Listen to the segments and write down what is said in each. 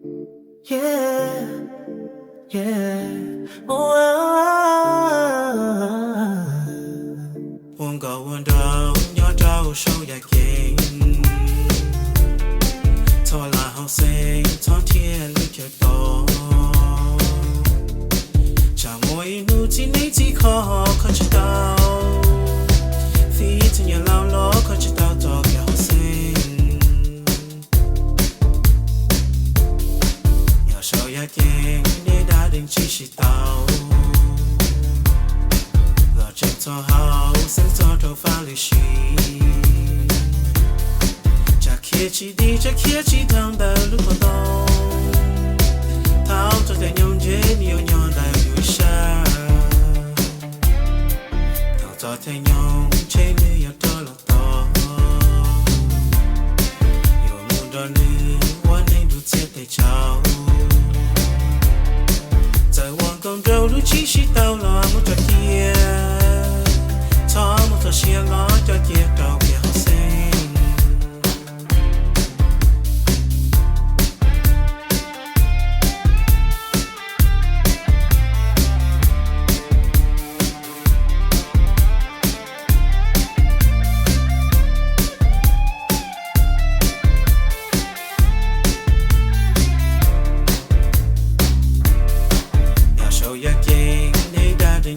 Yeah, yeah. Oh, won't go and down your door, show your king. Tall house, say, taught here, look your door. Chamoy, no teenage call, cut you down. Feet in your loud law, cut you down, dog, your house. Show ya king, they died in Chishi Tao. The Txhob Haum Xeeb to Valley She. Jakichi di Jakichi down the Lupo. Tao to the young Jenny on yonder you share. Tao to the young Jenny your dollar. You don't need one name to take the child. Con trâu đu chi xí tao lo một trò kia, cho một trò xia lo cho chia trâu kia học sinh.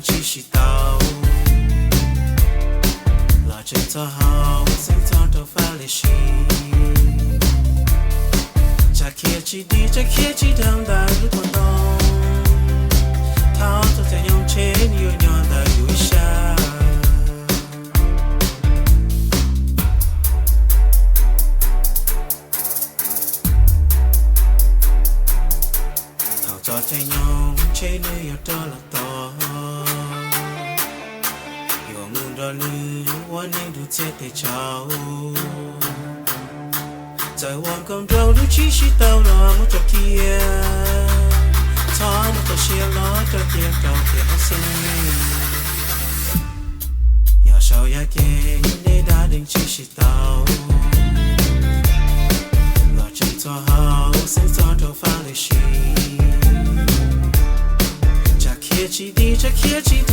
Chi xí tao, là Txhob Haum Xeeb to Valley She. Cha kia chi down da lúc còn đông, thao cho thế nhau trên yêu nhau da yêu xa. Thao cho thế nhau trên yêu đó là to. One name to take the child. Taiwan come down to Chishi Tao lo một trò kia. Thao một trò xia lo cho kia trâu kia học sinh. Nhà sau ya kia để đã định Chishi Tao. Là Txhob Haum Xeeb to Valley She. Cha kia chi